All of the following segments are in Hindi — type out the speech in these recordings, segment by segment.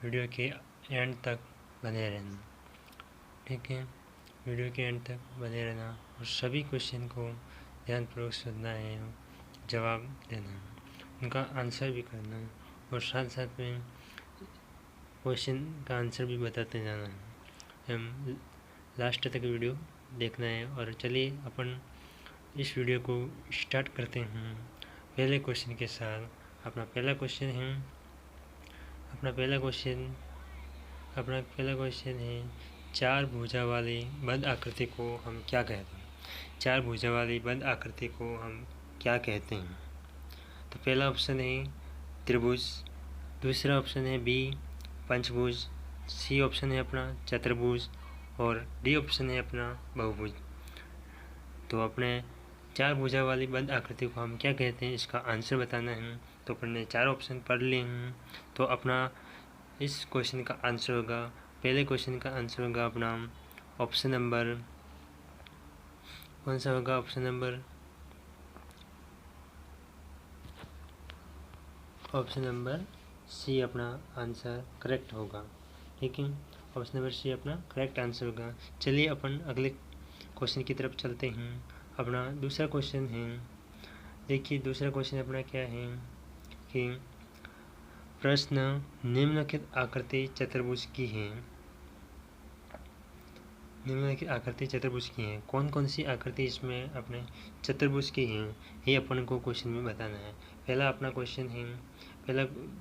वीडियो के एंड तक बने रहना। ठीक है, वीडियो के एंड तक बने रहना और सभी क्वेश्चन को ध्यानपूर्वक सुनना है, जवाब देना, उनका आंसर भी करना और साथ साथ में क्वेश्चन का आंसर भी बताते जाना है। लास्ट तक वीडियो देखना है। और चलिए अपन इस वीडियो को स्टार्ट करते हैं पहले क्वेश्चन के साथ। अपना पहला क्वेश्चन है चार भुजा वाली बंद आकृति को हम क्या कहते हैं। चार भुजा वाली बंद आकृति को हम क्या कहते हैं। तो पहला ऑप्शन है त्रिभुज, दूसरा ऑप्शन है बी पंचभुज, सी ऑप्शन है अपना चतुर्भुज और डी ऑप्शन है अपना बहुभुज। तो अपने चार भुजा वाली बंद आकृति को हम क्या कहते हैं, इसका आंसर बताना है। तो अपन ने चार ऑप्शन पढ़ लिए हैं। तो अपना इस क्वेश्चन का आंसर होगा, पहले क्वेश्चन का आंसर होगा अपना ऑप्शन नंबर, कौन सा होगा, ऑप्शन नंबर सी अपना आंसर करेक्ट होगा। ठीक है, ऑप्शन नंबर सी अपना करेक्ट आंसर होगा। चलिए अपन अगले क्वेश्चन की तरफ चलते हैं। अपना दूसरा क्वेश्चन है, देखिए दूसरा क्वेश्चन अपना क्या है कि प्रश्न निम्नलिखित आकृति चतुर्भुज की है। निम्नलिखित आकृति चतुर्भुज की है, कौन कौन सी आकृति इसमें अपने चतुर्भुज की हैं, ये अपन को क्वेश्चन में बताना है। पहला अपना क्वेश्चन है,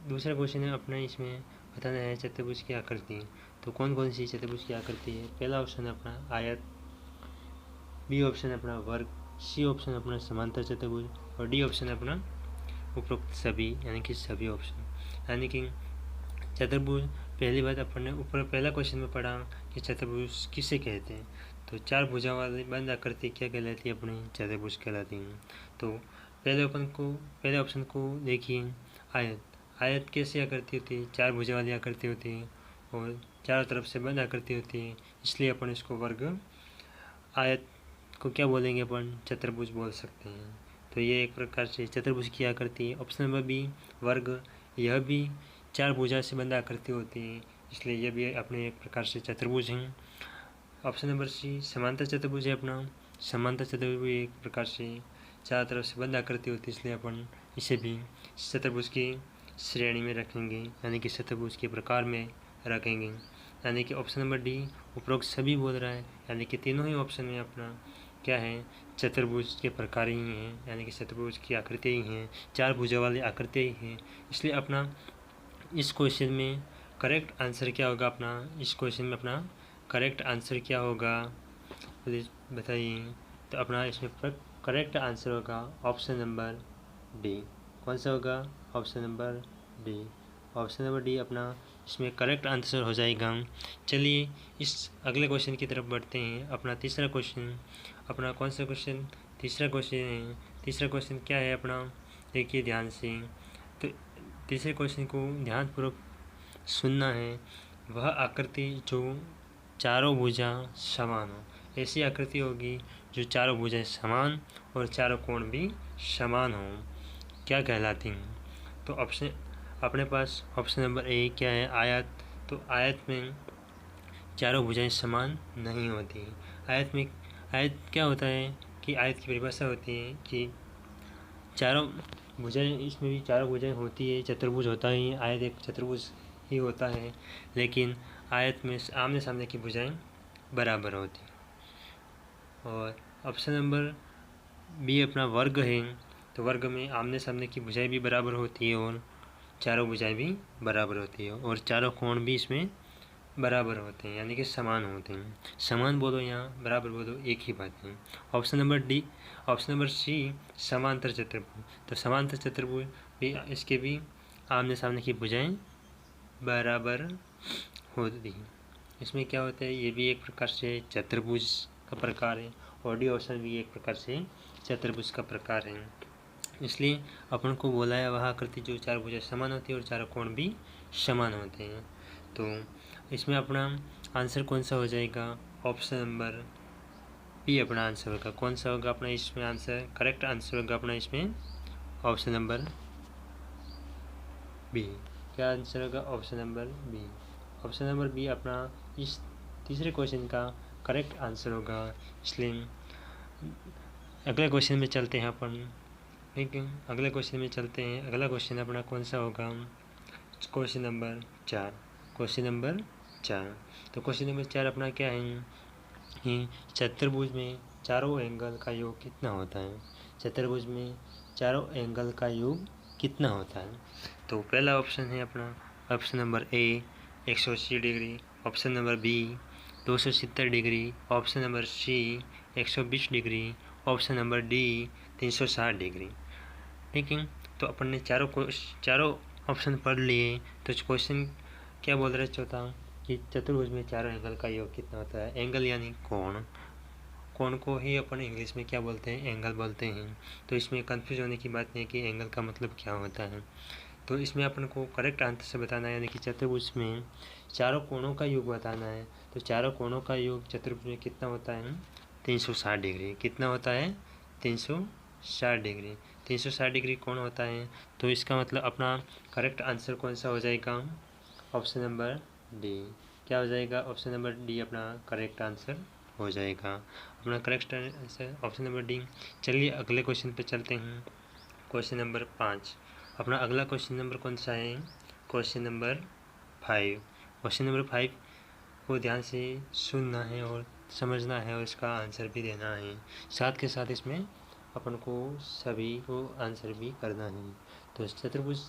दूसरा क्वेश्चन है अपना इसमें बताना है चतुर्भुज की आकृति। तो कौन कौन सी चतुर्भुज की आकृति है। पहला ऑप्शन अपना आयत, बी ऑप्शन अपना वर्ग, सी ऑप्शन अपना समांतर चतुर्भुज और डी ऑप्शन अपना उपरोक्त सभी, यानी कि सभी ऑप्शन। यानी कि चतुर्भुज, पहली बात अपन ने ऊपर पहला क्वेश्चन में पढ़ा कि चतुर्भुज किसे कहते हैं। तो चार भुजा वाली बंद आकृति क्या कहलाती है, अपनी चतुर्भुज कहलाती हैं। तो पहले ऑप्शन को देखिए, आयत। आयत कैसी आकृति होती है, चार भुजा वाली आकृति होती है और चारों तरफ से बंद आकृति होती है, इसलिए अपन इसको वर्ग, आयत को क्या बोलेंगे अपन, चतुर्भुज बोल सकते हैं। तो ये एक प्रकार से चतुर्भुज की आकृति है। ऑप्शन नंबर बी वर्ग, यह भी चार भुजा से बंद आकृति होती है, इसलिए यह भी अपने एक प्रकार से चतुर्भुज हैं। ऑप्शन नंबर सी समांतर चतुर्भुज है अपना, समांतर चतुर्भुज भी एक प्रकार से चारों तरफ से बंद आकृति होती है, इसलिए अपन इसे भी चतुर्भुज की श्रेणी में रखेंगे, यानी कि चतुर्भुज के प्रकार में रखेंगे। यानी कि ऑप्शन नंबर डी उपरोक्त सभी बोल रहा है, यानी कि तीनों ही ऑप्शन में अपना क्या है, चतुर्भुज के प्रकार ही हैं, यानी कि चतुर्भुज की आकृति ही हैं, चार भुजा वाली आकृति ही हैं। इसलिए अपना इस क्वेश्चन में करेक्ट आंसर क्या होगा, अपना इस क्वेश्चन में अपना करेक्ट आंसर क्या होगा प्लीज़ बताइए। तो अपना इसमें करेक्ट आंसर होगा ऑप्शन नंबर डी। कौन सा होगा, option number D. Option number D अपना इसमें करेक्ट आंसर हो जाएगा। चलिए इस अगले क्वेश्चन की तरफ बढ़ते हैं। अपना तीसरा क्वेश्चन, अपना कौन सा क्वेश्चन, तीसरा क्वेश्चन है। तीसरा क्वेश्चन क्या है अपना, देखिए ध्यान से। तो तीसरे क्वेश्चन को ध्यानपूर्वक सुनना है। वह आकृति जो चारों भुजा समान हो, ऐसी आकृति होगी जो चारों भुजाएं समान और चारों कोण भी समान हो, क्या कहलाती हैं। तो ऑप्शन अपने पास ऑप्शन नंबर ए क्या है, आयत। तो आयत में चारों भुजाएं समान नहीं होती। आयत क्या होता है कि आयत की परिभाषा होती है कि चारों भुजाएं, इसमें भी चारों भुजाएं होती है, चतुर्भुज होता ही, आयत एक चतुर्भुज ही होता है, लेकिन आयत में आमने सामने की भुजाएं बराबर होती हैं। और ऑप्शन नंबर बी अपना वर्ग है। तो वर्ग में आमने सामने की भुजाएं भी बराबर होती है और चारों भुजाएं भी बराबर होती है और चारों कोण भी इसमें बराबर होते हैं, यानी कि समान होते हैं। समान बोलो यहाँ बराबर बोलो, एक ही बात है। Option number D, option number C समांतर चतुर्भुज। तो समांतर चतुर्भुज भी, इसके भी आमने सामने की भुजाएं बराबर होती हैं। इसमें क्या होता है, ये भी एक प्रकार से चतुर्भुज का प्रकार है और डी ऑप्शन भी एक प्रकार से चतुर्भुज का प्रकार है। इसलिए अपन को बोला है वह आकृति जो चार भुजा समान होती है और चारों कोण भी समान होते हैं। तो इसमें अपना आंसर कौन सा हो जाएगा, ऑप्शन नंबर बी अपना आंसर होगा। कौन सा होगा अपना इसमें आंसर, करेक्ट आंसर होगा अपना इसमें ऑप्शन नंबर बी। क्या आंसर होगा? Option number B. Option number B अपना इस तीसरे क्वेश्चन का करेक्ट आंसर होगा। इसलिए अगले क्वेश्चन में चलते हैं अपन। ठीक है, अगले क्वेश्चन में चलते हैं। अगला क्वेश्चन अपना कौन सा होगा? Question number 4। Question number 4। तो क्वेश्चन नंबर 4 अपना क्या है कि चतुर्भुज में चारों एंगल का योग कितना होता है? चतुर्भुज में चारों एंगल का योग कितना होता है? तो पहला ऑप्शन है अपना option number A 180 degree, option number B 270 degree, option number C 120 degree, option number D 360 degree. ठीक है, तो अपन ने चारों ऑप्शन पढ़ लिए। तो क्वेश्चन क्या बोल रहे चौथा कि चतुर्भुज में चारों एंगल का योग कितना होता है? एंगल यानी कोण। कोण को ही अपन इंग्लिश में क्या बोलते हैं? एंगल बोलते हैं। तो इसमें कंफ्यूज होने की बात नहीं है कि एंगल का मतलब क्या होता है। तो इसमें अपन को करेक्ट आंसर से बताना है, यानी कि चतुर्भुज में चारों कोणों का योग बताना है। तो चारों कोणों का योग चतुर्भुज में कितना होता है? 360 डिग्री। कितना होता है? 360 डिग्री। 360 डिग्री कोण होता है। तो इसका मतलब अपना करेक्ट आंसर कौन सा हो जाएगा? Option number D. क्या हो जाएगा? ऑप्शन नंबर डी अपना करेक्ट आंसर हो जाएगा। अपना correct answer option number D. चलिए अगले क्वेश्चन पे चलते हैं। Question number 5। अपना अगला क्वेश्चन नंबर कौन सा है? Question number 5। क्वेश्चन नंबर 5 को ध्यान से सुनना है और समझना है और इसका आंसर भी देना है। साथ के साथ इसमें अपन को सभी को आंसर भी करना है। तो चतुर्भुज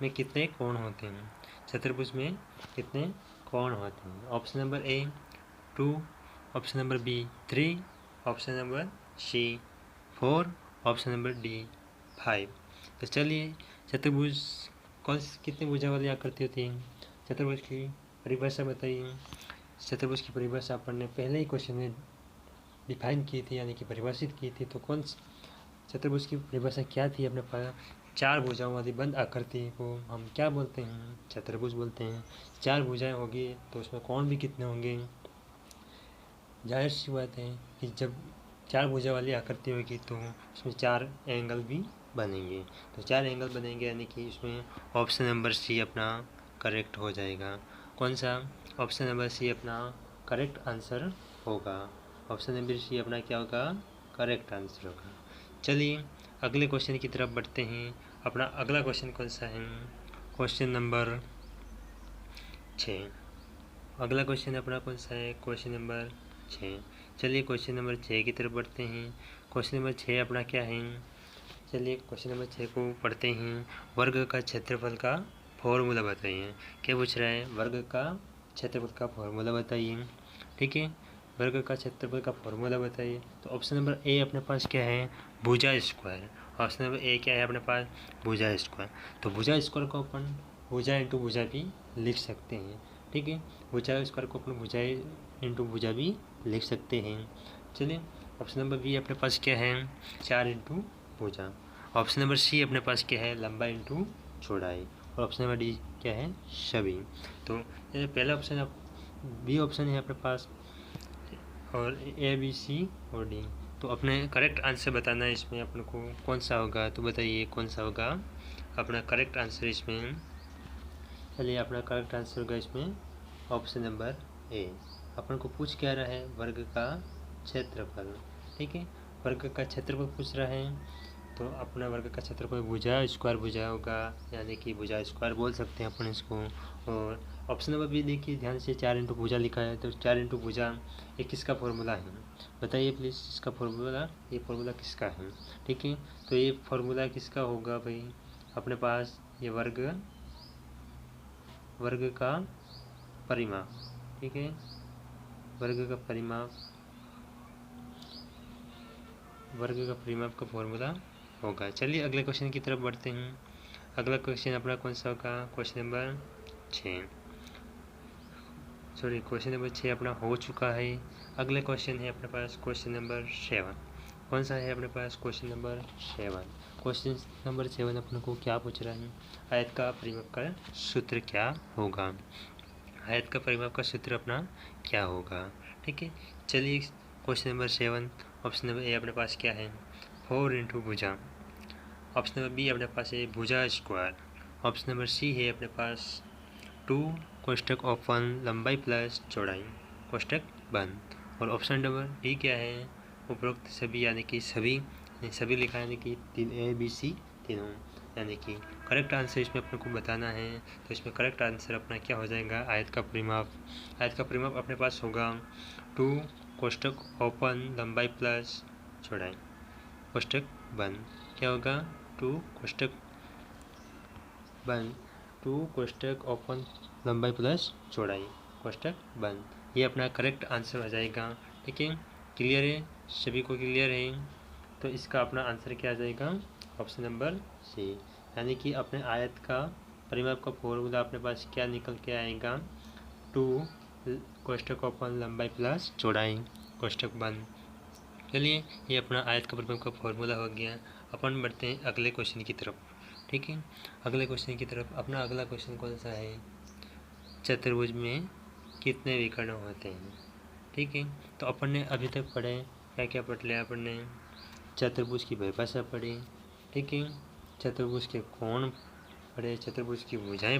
में कितने कोण होते हैं? चतुर्भुज में कितने कोण होते हैं? Option number A 2, option number B 3, option number C 4, option number D 5। तो चलिए चतुर्भुज कितने भुजा वाली आकृति होती है? चतुर्भुज की परिभाषा बताइए। चतुर्भुज की परिभाषा अपन ने पहले ही क्वेश्चन में डिफाइन की थी, यानी कि परिभाषित की थी। तो कौन चतुर्भुज की परिभाषा क्या थी? अपने पास 4 भुजाओं वाली बंद आकृति को हम क्या बोलते हैं? चतुर्भुज बोलते हैं। 4 भुजाएं होगी तो उसमें कोण भी कितने होंगे? जाहिर सी बात है कि जब 4 भुजा वाली आकृति होगी तो उसमें 4 एंगल भी बनेंगे। तो 4 एंगल बनेंगे, यानी कि इसमें ऑप्शन नंबर सी अपना करेक्ट हो जाएगा। कौन सा? ऑप्शन नंबर सी अपना करेक्ट आंसर होगा। ऑप्शन नंबर सी अपना क्या होगा? करेक्ट आंसर होगा। चलिए अगले क्वेश्चन की तरफ बढ़ते हैं। अपना अगला क्वेश्चन कौन सा है? Question number 6। अगला क्वेश्चन अपना कौन सा है? Question number 6। चलिए क्वेश्चन नंबर 6 की तरफ बढ़ते हैं। क्वेश्चन नंबर 6 अपना क्या है? चलिए क्वेश्चन नंबर 6 को पढ़ते हैं। वर्ग का क्षेत्रफल का फॉर्मूला बताइए। क्या पूछ रहा है? वर्ग का क्षेत्रफल का फॉर्मूला बताइए। ठीक है, वर्ग का क्षेत्रफल का फॉर्मूला बताइए। तो ऑप्शन नंबर ए अपने पास क्या है? भुजा स्क्वायर। ऑप्शन नंबर ए क्या है अपने पास? भुजा स्क्वायर। तो भुजा स्क्वायर को अपन भुजा इंटू भुजा भी लिख सकते हैं। ठीक है, भुजा स्क्वायर को अपन भुजा इंटू भुजा भी लिख सकते हैं। चलिए ऑप्शन नंबर बी अपने पास क्या है? 4 इंटू भुजा। ऑप्शन नंबर सी अपने पास क्या है? लंबाई इंटू चौड़ाई। और ऑप्शन नंबर डी क्या है? सभी। तो ये पहला ऑप्शन बी ऑप्शन है अपने पास, और ए बी सी और डी। तो अपने करेक्ट आंसर बताना है इसमें अपन को कौन सा होगा। तो बताइए कौन सा होगा अपना करेक्ट आंसर इसमें। चलिए अपना करेक्ट आंसर होगा इसमें ऑप्शन नंबर ए। अपन को पूछ क्या रहा है? वर्ग का क्षेत्रफल। ठीक है, वर्ग का क्षेत्रफल पूछ रहा है। तो अपना वर्ग का क्षेत्रफल भुजा स्क्वायर भुजा होगा, यानी कि भुजा स्क्वायर बोल सकते हैं अपन इसको। और ऑप्शन नंबर भी देखिए ध्यान से, 4 इंटू भुजा लिखा है। तो 4 इंटू भुजा ये किसका फॉर्मूला है? बताइए प्लीज़ इसका फॉर्मूला। ये फॉर्मूला किसका है? ठीक है, तो ये फॉर्मूला किसका होगा भाई? अपने पास ये वर्ग का परिमाप। ठीक है, वर्ग का परिमाप का फॉर्मूला होगा। चलिए अगले क्वेश्चन की तरफ बढ़ते हैं। अगला क्वेश्चन अपना कौन सा होगा? Question number 6। Sorry, question number 6 अपना हो चुका है। अगले क्वेश्चन है अपने पास क्वेश्चन नंबर 7। कौन सा है अपने पास? Question number 7। क्वेश्चन नंबर 7 अपने को क्या पूछ रहा है? आयत का परिमाप का सूत्र क्या होगा? आयत का परिमाप का सूत्र अपना क्या होगा? ठीक है, चलिए क्वेश्चन नंबर 7 ऑप्शन नंबर ए अपने पास क्या है? 4 इंटू भुजा। ऑप्शन नंबर बी अपने पास है भुजा स्क्वायर। ऑप्शन नंबर सी है अपने पास 2 कोष्टक ओपन लंबाई प्लस चौड़ाई कोष्टक बंद। और ऑप्शन नंबर डी क्या है, उपरोक्त सभी यानी कि सभी लिखा यानी कि 3 A B C तीनों, यानी कि करेक्ट आंसर इसमें अपने को बताना है। तो इसमें करेक्ट आंसर अपना क्या हो जाएगा, आयत का परिमाप अपने पास होगा 2 कोष्टक ओपन लंबाई प्लस चौड़ाई कोष्टक बंद। क्या होगा, 2 कोष्टक बंद, 2 कोष्टक ओपन लंबाई प्लस चौड़ाई कोष्टक बंद, ये अपना करेक्ट आंसर हो जाएगा। ठीक है, क्लियर है, सभी को क्लियर है। तो इसका अपना आंसर क्या आ जाएगा, ऑप्शन नंबर सी, यानी कि अपने आयत का परिमाप का फॉर्मूला अपने पास क्या निकल के आएगा, 2 कोष्टक ओपन लंबाई प्लस चौड़ाई कोष्टक बंद। चलिए, ये अपना आयत का परिमाप का फॉर्मूला हो गया। अपन बढ़ते हैं अगले क्वेश्चन की तरफ। ठीक है, अगले क्वेश्चन की तरफ। अपना अगला क्वेश्चन कौन सा है, चतुर्भुज में कितने विकर्ण होते हैं। ठीक है, तो अपन ने अभी तक पढ़े क्या क्या पढ़ लिया अपन ने, चतुर्भुज की परिभाषा पढ़ी। ठीक है, चतुर्भुज के कोण पढ़े, चतुर्भुज की भुजाएं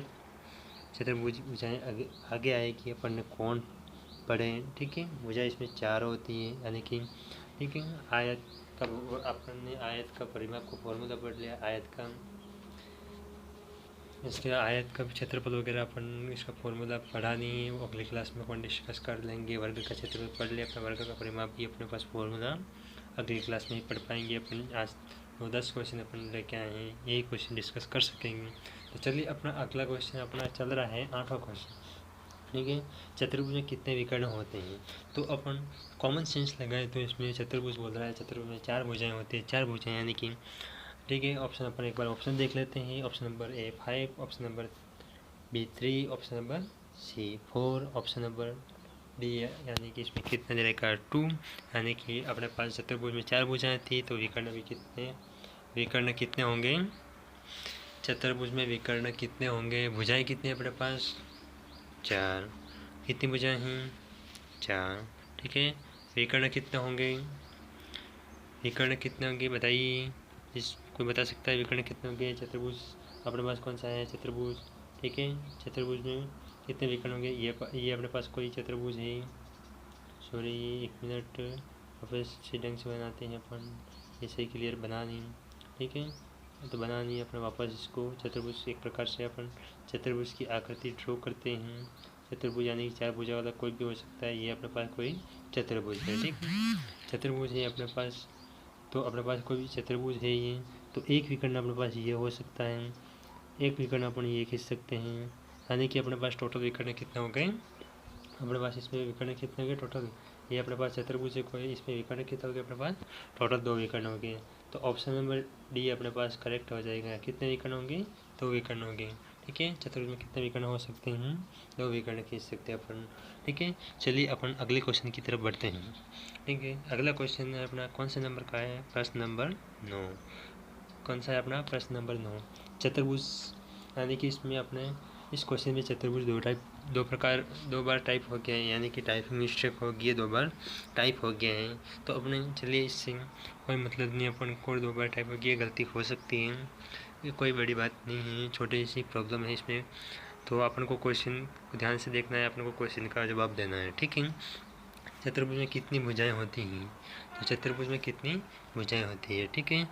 आगे आएगी, अपन ने कोण पढ़े। ठीक है, भुजा इसमें 4 होती है, यानी कि ठीक है, आयत का अपन ने आयत का परिमाप का फॉर्मूला पढ़ लिया, आयत का, इसके आयत का क्षेत्रफल वगैरह अपन इसका फॉर्मूला पढ़ा नहीं है, वो अगली क्लास में अपन डिस्कस कर लेंगे। वर्ग का क्षेत्रफल पढ़ लिया, अपना वर्ग का परिमाप भी अपने पास फॉर्मूला अगली क्लास में ही पढ़ पाएंगे। अपन आज 9-10 क्वेश्चन अपन लेके आए हैं, यही क्वेश्चन डिस्कस कर सकेंगे। तो चलिए, अपना अगला क्वेश्चन अपना चल रहा है 8वां क्वेश्चन। ठीक है, चतुर्भुज में कितने विकर्ण होते हैं। तो अपन कॉमन सेंस लगाए तो इसमें चतुर्भुज बोल रहा है, चतुर्भुज में 4 भुजाएं होती है, 4 भुजाएं यानी कि ठीक है। ऑप्शन अपन एक बार ऑप्शन देख लेते हैं। Option number A 5, option number B 3, option number C 4, option number D यानी कि इसमें कितना दे रखा 2, यानी कि अपने पास चतुर्भुज में 4 भुजाएं थी, तो विकर्ण कितने होंगे, चतुर्भुज में विकर्ण कितने होंगे, भुजाएं कितनी अपने पास 4, कितनी भुजाएं हैं 4। ठीक है, विकर्ण कितने होंगे बताइए, कोई बता सकता है विकर्ण कितने होंगे। चतुर्भुज अपने पास कौन सा है, चतुर्भुज। ठीक है, चतुर्भुज में कितने विकर्ण होंगे, ये अपने पास कोई चतुर्भुज है, सॉरी 1 मिनट, वापस से ढंग से बनाते हैं अपन, ये सही क्लियर बना नहीं। ठीक है, तो बना नहीं अपन वापस इसको, चतुर्भुज एक प्रकार से अपन चतुर्भुज की आकृति ड्रॉ करते हैं। चतुर्भुज यानी कि 4 भुजा वाला कोई भी हो सकता है, ये अपने पास कोई चतुर्भुज है। ठीक, चतुर्भुज है अपने पास, तो अपने पास कोई भी चतुर्भुज है ये, तो एक विकर्ण अपने पास ये हो सकता है, एक विकर्ण अपन ये खींच सकते हैं, यानी कि अपने पास टोटल विकर्ण कितने हो गए, अपने पास इसमें विकर्ण कितने हो गए टोटल, ये अपने पास चतुर्भुज है कोई, इसमें विकर्ण कितने हो गए अपने पास, टोटल 2 विकर्ण हो गए। तो ऑप्शन नंबर डी अपने पास करेक्ट हो जाएगा। कितने विकर्ण होंगे, 2 विकर्ण होंगे। ठीक है, चतुर्भुज में कितने विकर्ण हो सकते हैं, 2 विकर्ण खींच सकते हैं अपन। ठीक है, चलिए अपन अगले क्वेश्चन की तरफ बढ़ते हैं। ठीक है, अगला क्वेश्चन है अपना कौन से नंबर का है, प्रश्न नंबर 9। कौन सा है अपना प्रश्न नंबर 9, चतुर्भुज, यानी कि इसमें अपने इस क्वेश्चन में चतुर्भुज दो बार टाइप हो गया है, यानी कि टाइपिंग मिस्टेक हो गई है, 2 बार टाइप हो गया है। तो अपने चलिए इससे कोई मतलब नहीं, अपन को 2 बार टाइप हो गया, गलती हो सकती है, ये कोई बड़ी बात नहीं है, छोटी सी प्रॉब्लम है इसमें। तो अपन को क्वेश्चन ध्यान से देखना है, अपन को क्वेश्चन का जवाब देना है। ठीक है, चतुर्भुज में कितनी भुजाएं होती हैं, तो चतुर्भुज में कितनी भुजाएं होती है। ठीक है,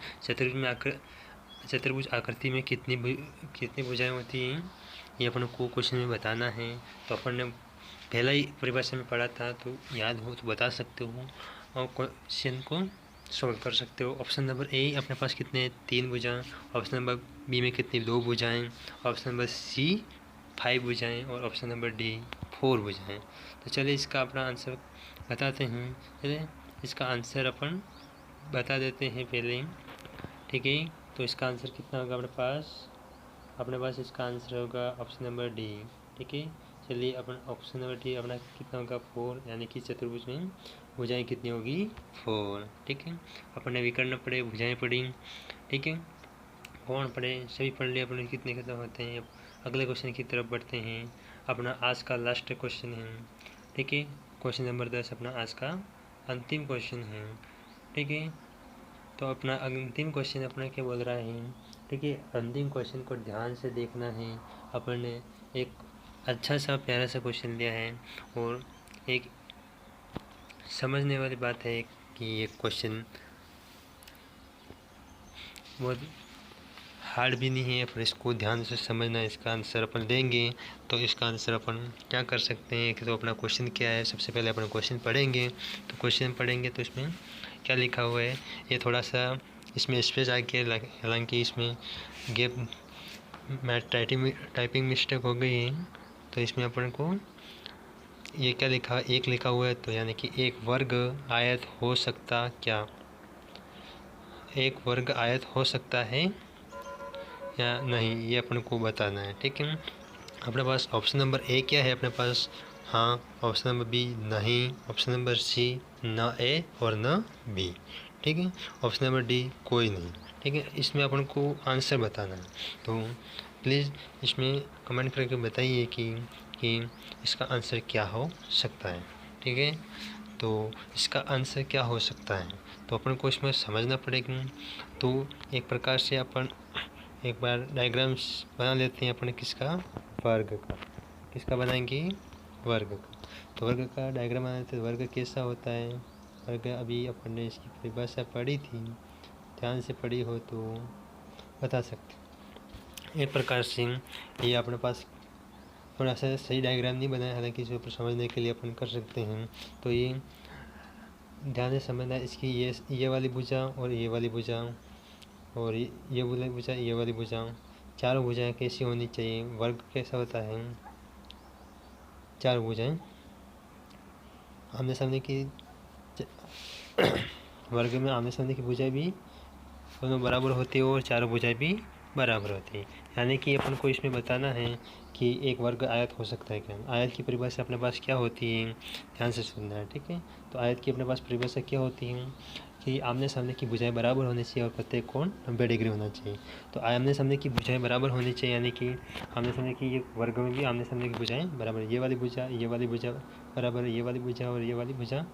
चतुर्भुज आकृति में कितनी भुजाएं होती हैं, ये अपन को क्वेश्चन में बताना है। तो अपन ने पहला ही परिभाषा में पढ़ा था, तो याद हो तो बता सकते हो और क्वेश्चन को सॉल्व कर सकते हो। ऑप्शन नंबर ए अपने पास कितने 3 भुजाएं, ऑप्शन नंबर बी में कितनी 2 भुजाएं, ऑप्शन नंबर सी 5 भुजाएं और ऑप्शन नंबर डी 4 भुजाएं। तो चलिए इसका अपना आंसर बताते हैं। चलिए इसका आंसर अपन बता देते हैं पहले। ठीक है, तो इसका आंसर कितना होगा अपने पास इसका आंसर होगा ऑप्शन नंबर डी। ठीक है, चलिए अपन ऑप्शन नंबर डी अपना कितना होगा 4, यानी कि चतुर्भुज में भुजाएं कितनी होगी 4। ठीक है, अपन ने विकर्ण पढ़े, भुजाएं पढ़ी। ठीक है, कोण पढ़े, सभी पढ़ लिए अपने कितने होते हैं। अगले क्वेश्चन की तरफ बढ़ते हैं, अपना आज का लास्ट क्वेश्चन है। ठीक है, क्वेश्चन नंबर 10 अपना आज का अंतिम क्वेश्चन है। ठीक है, तो अपना अंतिम क्वेश्चन अपना क्या बोल रहा है, ठीक है। अंतिम क्वेश्चन को ध्यान से देखना है। अपन ने एक अच्छा सा प्यारा सा क्वेश्चन लिया है और एक समझने वाली बात है कि ये क्वेश्चन बहुत हार्ड भी नहीं है, पर इसको ध्यान से समझना। इसका आंसर अपन देंगे तो इसका आंसर अपन क्या कर सकते हैं कि तो अपना क्वेश्चन क्या है, सबसे पहले अपन क्वेश्चन पढ़ेंगे। तो क्वेश्चन पढ़ेंगे तो इसमें क्या लिखा हुआ है, ये थोड़ा सा इसमें स्पेस आके, हालांकि इसमें गैप टाइपिंग मिस्टेक हो गई है, तो इसमें अपन को ये क्या लिखा, एक लिखा हुआ है, तो यानी कि एक वर्ग आयत हो सकता क्या, एक वर्ग आयत हो सकता है या नहीं, ये अपन को बताना है। ठीक है। अपने पास ऑप्शन नंबर ए क्या है अपने पास, हाँ। ऑप्शन नंबर बी नहीं। ऑप्शन नंबर सी न ए और न बी। ठीक है। ऑप्शन नंबर डी कोई नहीं। ठीक है। इसमें अपन को आंसर बताना है, तो प्लीज़ इसमें कमेंट करके बताइए कि इसका आंसर क्या हो सकता है। ठीक है। तो इसका आंसर क्या हो सकता है, तो अपन को इसमें समझना पड़ेगा। तो एक प्रकार से अपन एक बार डायग्राम्स बना लेते हैं अपन किसका, वर्ग का। किसका बनाएंगे, वर्ग का। तो वर्ग का डायग्राम बनाते हैं। वर्ग कैसा होता है, वर्ग अभी अपन ने इसकी परिभाषा पढ़ी थी, ध्यान से पढ़ी हो तो बता सकते। एक प्रकार से ये अपने पास थोड़ा सा सही डायग्राम नहीं बनाया, हालांकि इसके ऊपर समझने के लिए अपन कर सकते हैं। तो ये ध्यान से समझना, इसकी ये वाली भुजा और ये वाली भुजा और ये वाली भुजा, ये वाली भुजा, चारों भुजाएं कैसी होनी चाहिए। वर्ग कैसा होता है, चार भुजाएं आमने सामने की वर्ग में आमने सामने की भुजाएं भी दोनों बराबर होती है और चारों भुजाएं भी बराबर होती है। यानी कि अपन को इसमें बताना है कि एक वर्ग आयत हो सकता है क्या। आयत की परिभाषा अपने पास क्या होती है, ध्यान से सुनना है। ठीक है। तो आयत की अपने पास परिभाषा क्या होती है कि आमने सामने की भुजाएं बराबर होनी चाहिए और प्रत्येक कोण 90 डिग्री होना चाहिए। तो आमने सामने की भुजाएं बराबर होनी चाहिए, यानी कि आमने सामने की ये वर्ग में भी आमने सामने की भुजाएं बराबर, ये वाली भुजा, ये वाली भुजा बराबर, ये वाली भुजा और ये वाली भुजा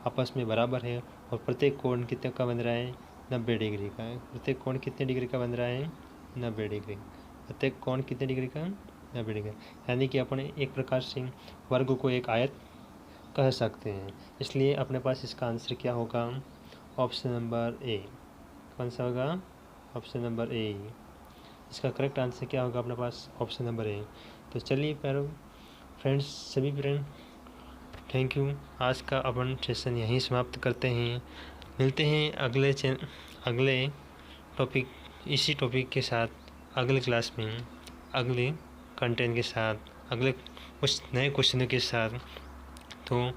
आपस में बराबर है। और प्रत्येक कोण कितने का बन रहा है, 90 डिग्री का है। प्रत्येक कोण कितने डिग्री का बन रहा है, 90 डिग्री। प्रत्येक कोण कितने डिग्री का, 90 डिग्री। यानी कि अपन एक प्रकार से वर्ग को एक आयत कह सकते हैं। इसलिए अपने पास इसका आंसर क्या होगा, ऑप्शन नंबर ए। कौन सा होगा, ऑप्शन नंबर ए। इसका करेक्ट आंसर क्या होगा अपने पास, ऑप्शन नंबर ए। तो चलिए प्यारो फ्रेंड्स, सभी फ्रेंड थैंक यू। आज का अपन सेशन यहीं समाप्त करते हैं। मिलते हैं अगले टॉपिक, इसी टॉपिक के साथ अगले क्लास में, अगले कंटेंट के साथ, अगले कुछ नए क्वेश्चनों के साथ। तो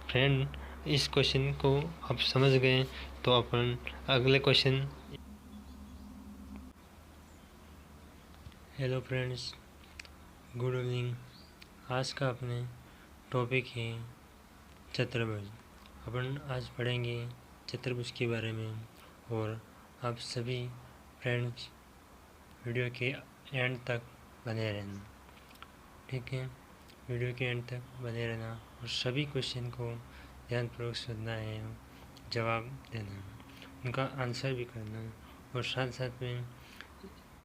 फ्रेंड इस क्वेश्चन को आप समझ गए तो अपन अगले question. Hello friends, good evening. आज का अपने टॉपिक है चतुर्भुज। अपन आज पढ़ेंगे चतुर्भुज के बारे में, और आप सभी फ्रेंड्स वीडियो के एंड तक बने रहना। ठीक है। वीडियो के एंड तक बने रहना और सभी क्वेश्चन को ध्यानपूर्वक सुनना है, जवाब देना, उनका आंसर भी करना, और साथ साथ में